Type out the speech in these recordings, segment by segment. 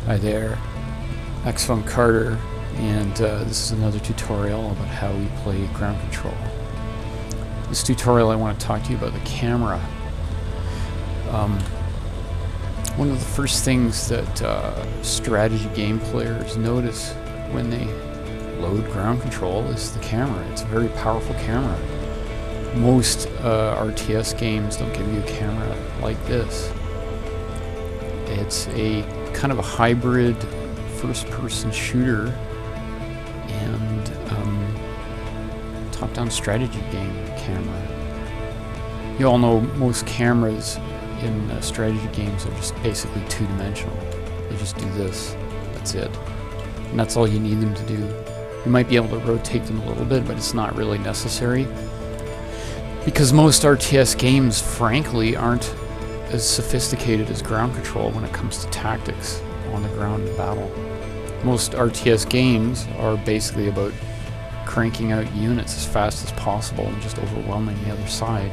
Hi there, X-Funk Carter, and this is another tutorial about how we play ground control. This tutorial I want to talk to you about the camera. One of the first things that strategy game players notice when they load ground control is the camera. It's a very powerful camera. Most RTS games don't give you a camera like this. It's a kind of a hybrid first-person shooter and top-down strategy game camera. You all know most cameras in strategy games are just basically two-dimensional. They just do this. That's it. And that's all you need them to do. You might be able to rotate them a little bit, but it's not really necessary. Because most RTS games, frankly, aren't as sophisticated as ground control when it comes to tactics on the ground in battle. Most RTS games are basically about cranking out units as fast as possible and just overwhelming the other side.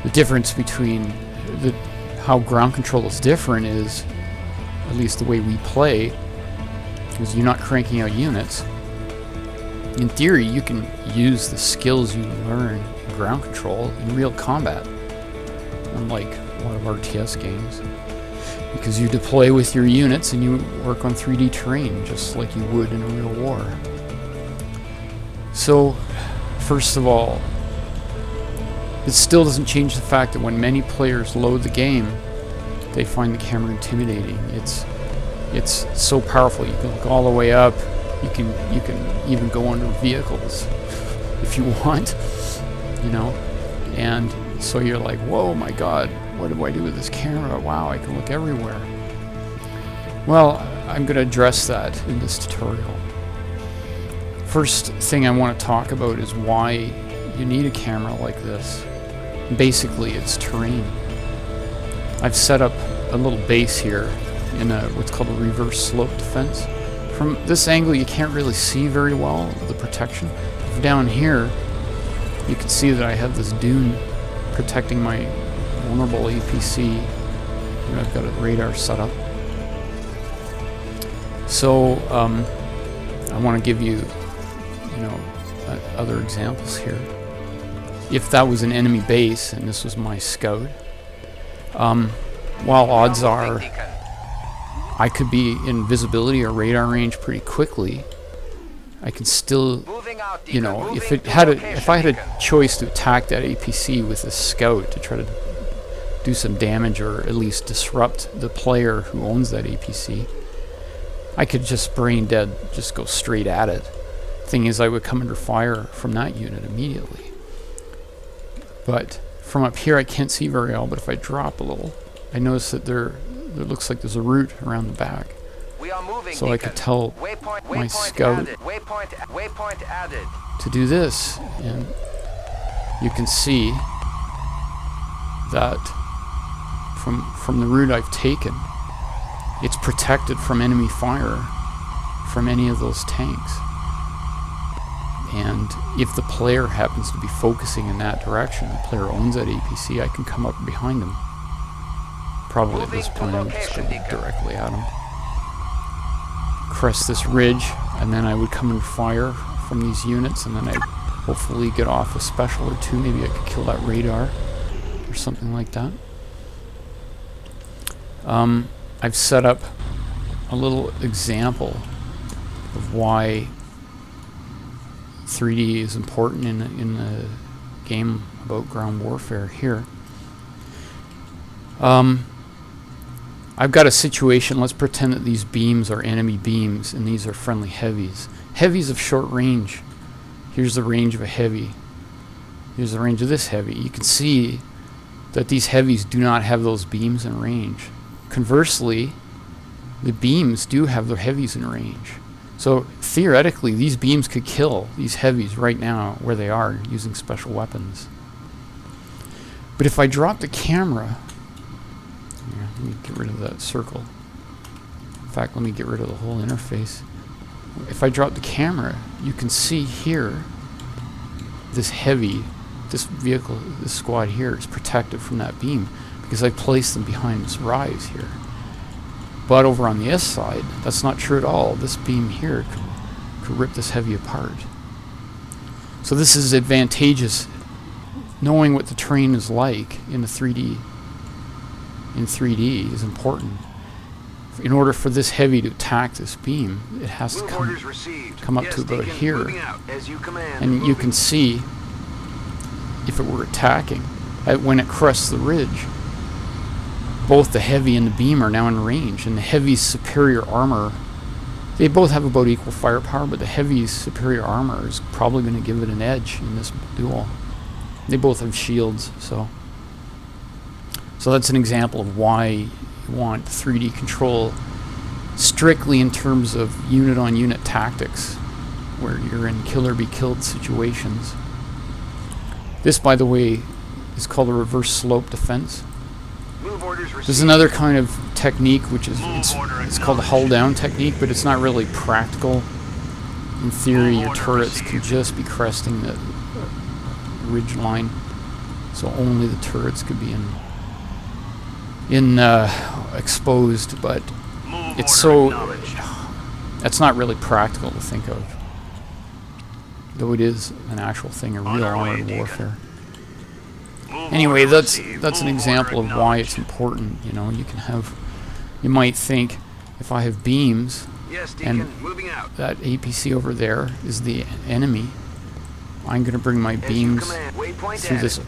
The difference between how ground control is different is, at least the way we play, is you're not cranking out units. In theory, you can use the skills you learn in ground control in real combat, unlike a lot of RTS games, because you deploy with your units and you work on 3D terrain just like you would in a real war. So, first of all, it still doesn't change the fact that when many players load the game, they find the camera intimidating. It's so powerful. You can look all the way up. You can even go under vehicles if you want, you know. And so you're like, whoa, my God, what do I do with this camera? Wow, I can look everywhere. Well, I'm going to address that in this tutorial. First thing I want to talk about is why you need a camera like this. Basically, it's terrain. I've set up a little base here in what's called a reverse slope defense. From this angle, you can't really see very well the protection. Down here, you can see that I have this dune protecting my vulnerable APC. And I've got a radar set up. So I want to give you, other examples here. If that was an enemy base and this was my scout, while odds are I could be in visibility or radar range pretty quickly, I can still, if I had a choice to attack that APC with a scout to try to do some damage or at least disrupt the player who owns that APC, I could just brain dead, just go straight at it. Thing is, I would come under fire from that unit immediately. But from up here, I can't see very well, but if I drop a little, I notice that there looks like there's a route around the back. So I could tell my scout to do this, and you can see that from the route I've taken, it's protected from enemy fire from any of those tanks. And if the player happens to be focusing in that direction, the player owns that APC, I can come up behind him. Probably at this point I'm just going directly at him. Crest this ridge, and then I would come and fire from these units, and then I'd hopefully get off a special or two. Maybe I could kill that radar or something like that. I've set up a little example of why 3D is important in a game about ground warfare here. I've got a situation. Let's pretend that these beams are enemy beams and these are friendly heavies. Heavies of short range. Here's the range of a heavy. Here's the range of this heavy. You can see that these heavies do not have those beams in range. Conversely, the beams do have their heavies in range. So theoretically, these beams could kill these heavies right now where they are using special weapons. But if I drop the camera, let me get rid of that circle. In fact, let me get rid of the whole interface. If I drop the camera, you can see here this vehicle, this squad here is protected from that beam because I placed them behind this rise here. But over on the S side, that's not true at all. This beam here could rip this heavy apart. So this is advantageous. Knowing what the terrain is like in the 3D is important. In order for this heavy to attack this beam, it has to come up to about here. And you can see, if it were attacking, when it crests the ridge, both the heavy and the beam are now in range, and the heavy's superior armor, they both have about equal firepower, but the heavy's superior armor is probably going to give it an edge in this duel. They both have shields, so that's an example of why you want 3D control strictly in terms of unit-on-unit tactics, where you're in kill-or-be-killed situations. This, by the way, is called a reverse slope defense. There's another kind of technique, which is it's called a hull-down technique, but it's not really practical. In theory, your turrets can just be cresting the ridge line, so only the turrets could be exposed, but it's so that's not really practical to think of, though it is an actual thing in real armored warfare. Anyway, that's an example of why it's important. You know, you might think, if I have beams and that APC over there is the enemy, I'm going to bring my beams through this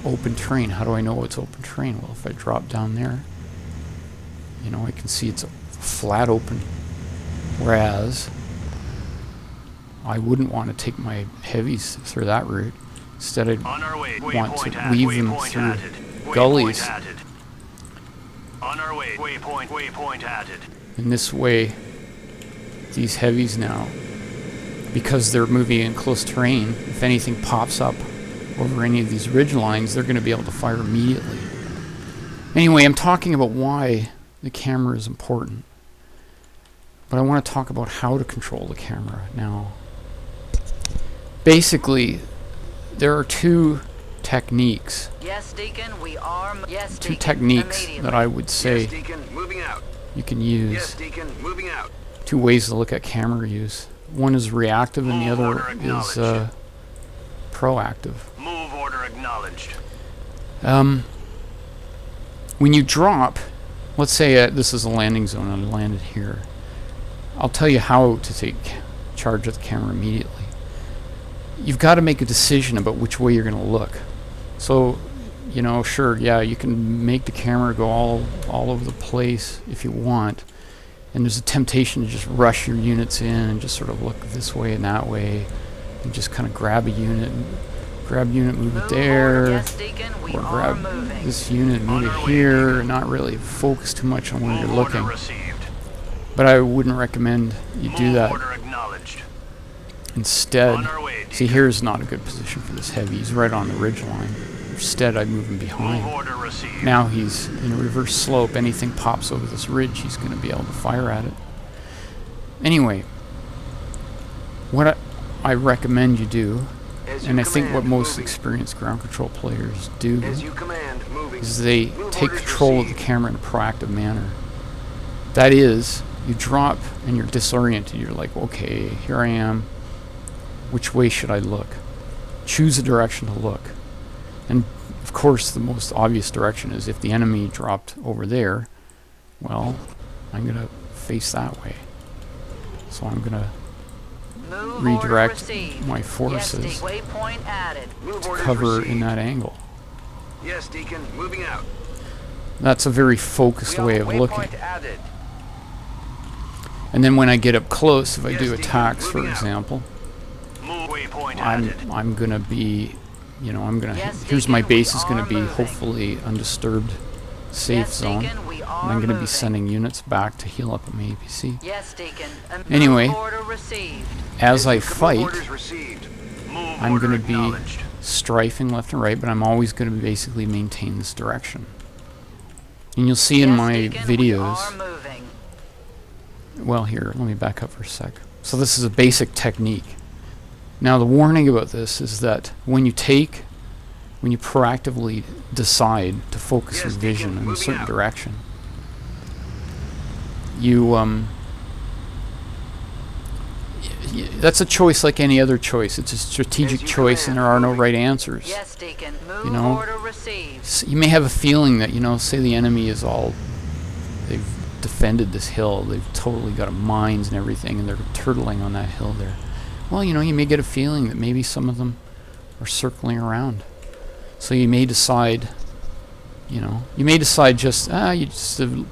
open terrain. How do I know it's open terrain? Well, if I drop down there, you know, I can see it's a flat open. Whereas I wouldn't want to take my heavies through that route. Instead, I'd want to weave them through gullies. On our way, waypoint added. In this way, these heavies now, because they're moving in close terrain, if anything pops up over any of these ridge lines, they're going to be able to fire immediately. Anyway, I'm talking about why the camera is important. But I want to talk about how to control the camera now. Basically, there are two techniques. Yes, Deacon, we are. Yes, two techniques that I would say yes, Deacon, moving out. You can use. Yes, Deacon, moving out. Two ways to look at camera use. One is reactive and the other is proactive. Move order acknowledged. When you drop, let's say this is a landing zone and I landed here. I'll tell you how to take charge of the camera immediately. You've got to make a decision about which way you're going to look. So, you know, sure, yeah, you can make the camera go all over the place if you want. And there's a temptation to just rush your units in and just sort of look this way and that way. And just kind of grab a unit, move it there. Yes, Deacon, or grab this unit and move it here. Not really focus too much on where you're looking. But I wouldn't recommend you do that. Instead, see, here's not a good position for this heavy. He's right on the ridge line. Instead, I'd move him behind. Now he's in a reverse slope. Anything pops over this ridge, he's going to be able to fire at it. Anyway, what I recommend you do, and I think what most experienced ground control players do, is they take control of the camera in a proactive manner. That is, you drop and you're disoriented. You're like, okay, here I am. Which way should I look? Choose a direction to look. And of course, the most obvious direction is if the enemy dropped over there, well, I'm going to face that way. So I'm going to redirect my forces to cover in that angle. Yes, Deacon, moving out. That's a very focused way of looking. And then when I get up close, if I do attacks, for example, I'm gonna be, you know, here's my base is gonna be hopefully undisturbed safe zone. And I'm gonna be sending units back to heal up at my APC. Anyway, as I fight, I'm gonna be strafing left and right, but I'm always gonna basically maintain this direction. And you'll see in my videos, well, here, let me back up for a sec. So this is a basic technique. Now the warning about this is that when you proactively decide to focus your vision in a certain direction, that's a choice like any other choice. It's a strategic choice, and there are no right answers. Yes, Deacon. Move You know, order received. you may have a feeling that, say the enemy is they've defended this hill, they've totally got mines and everything, and they're turtling on that hill there. Well, you may get a feeling that maybe some of them are circling around. So you may decide, just,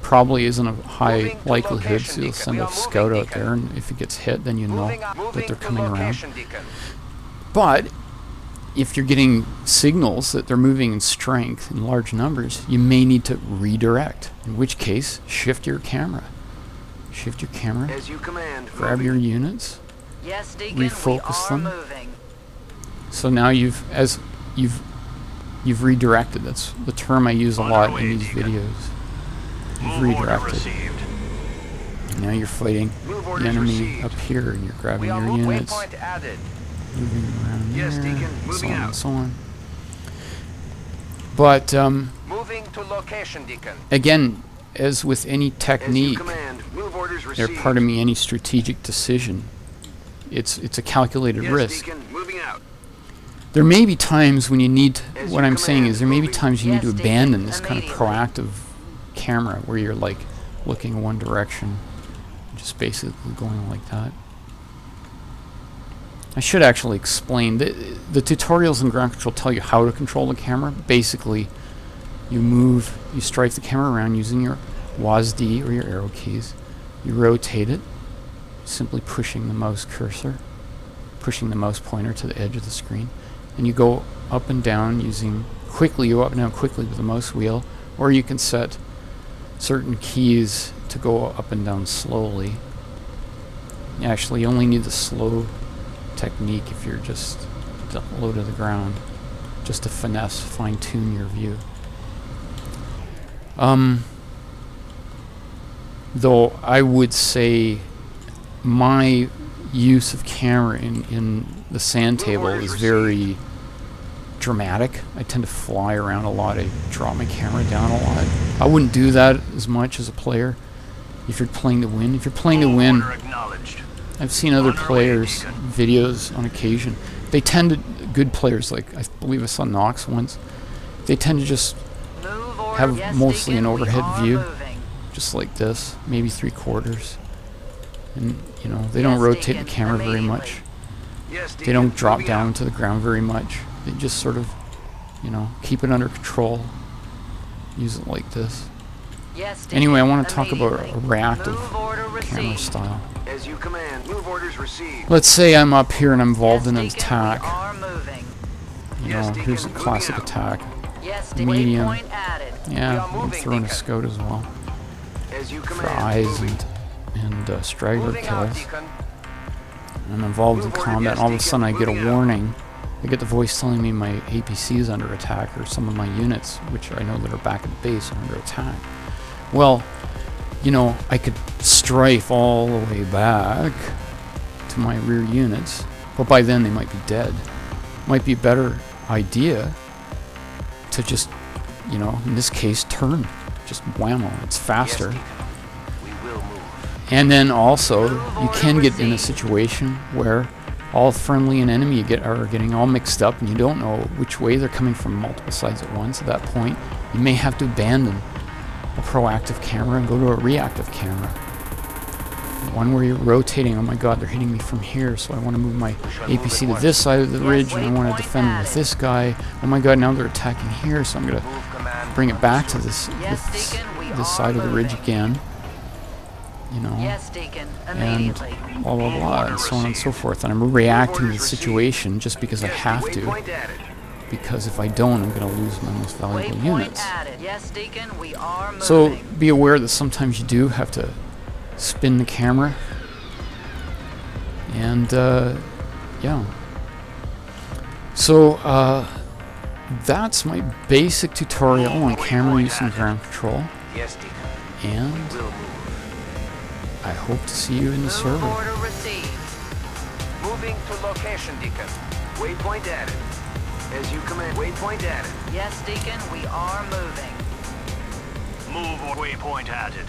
probably isn't a high likelihood, so you'll send a scout out there, and if it gets hit, then you know that they're coming around. But if you're getting signals that they're moving in strength in large numbers, you may need to redirect, in which case, shift your camera. Shift your camera, As you command. grab your units, Yes, Deacon. refocus we are them. moving. So now you've redirected. That's the term I use a lot in these videos. You've redirected. Now you're fighting the enemy up here, and you're grabbing your units, moving around Yes, there, Deacon. so Moving on out. and so on. But Moving to location, Deacon. again, as with any As you technique, command. Move orders they're received. part of any strategic decision. It's a calculated Yes, risk. Deacon. Moving out. There may be times when you need to, As what you I'm saying is there may be command, times you need to Yes, Deacon, abandon this kind of immediately. proactive camera where you're like looking in one direction, just basically going like that. I should actually explain. The tutorials in ground control tell you how to control the camera. Basically, you strike the camera around using your WASD or your arrow keys. You rotate it, simply pushing the mouse cursor, pushing the mouse pointer to the edge of the screen. And you go up and down you go up and down quickly with the mouse wheel, or you can set certain keys to go up and down slowly. Actually, you only need the slow technique if you're just low to the ground, just to fine-tune your view. Though I would say my use of camera in the TheSandTable is very dramatic. I tend to fly around a lot. I drop my camera down a lot. I wouldn't do that as much as a player if you're playing to win. If you're playing to win, Order acknowledged. I've seen other On our way, players' Deacon. videos on occasion. They tend to, good players, like I believe I saw Knox once, they tend to just Move order. have Yes, mostly Deacon, an we overhead are view. moving. just like this, maybe 3/4. And, they don't Yes, rotate Deacon, the camera very immediately. much. Yes, They Deacon. don't drop Moving down out. to the ground very much. They just sort of, keep it under control. Use it like this. Yes, Deacon, Anyway, I want to talk about a immediately. reactive Move order camera received. style. As you command. Move orders received. Let's say I'm up here and I'm involved Yes, in an Deacon, attack. We are moving. Yes, Deacon, Here's a moving classic out. attack. Yes, Deacon. Medium. Waypoint added. Yeah, are I'm moving, throwing a Deacon. scout as well As you for command. eyes Moving. and straggler Moving out, kills. Deacon. I'm involved in Move order, combat. yes, All of a Deacon, sudden, I get a moving out. warning. I get the voice telling me my APC is under attack, or some of my units, which I know that are back at base, are under attack. Well, I could strafe all the way back to my rear units, but by then they might be dead. Might be a better idea to just, in this case, turn. Just whammo. It's faster. Yes, Deacon. We will move. And then also, Move you order can get in a received. situation where all friendly and enemy are getting all mixed up, and you don't know which way they're coming from multiple sides at once. At that point, you may have to abandon a proactive camera and go to a reactive camera. One where you're rotating, oh my god, they're hitting me from here, so I want to move my APC to this side of the Yes, ridge, and I want waypoint to defend with added. this guy. Oh my god, now they're attacking here, so I'm going to Move command. bring it back to this Deacon, we this are side of the ridge moving. again. Yes, Deacon. And Immediately. blah blah blah, and so on and so forth. And I'm reacting to the situation just because I Yes, have to, waypoint added. because if I don't, I'm going to lose my most valuable Waypoint units. added. Yes, Deacon. We are moving. So be aware that sometimes you do have to spin the camera, and yeah. So that's my basic tutorial on camera use and ground control, Yes, Deacon. and Will move. I hope to see you in the Move server. order received. Moving to location, Deacon. Waypoint added. As you command. Waypoint added. Yes, Deacon. We are moving. Move or waypoint added.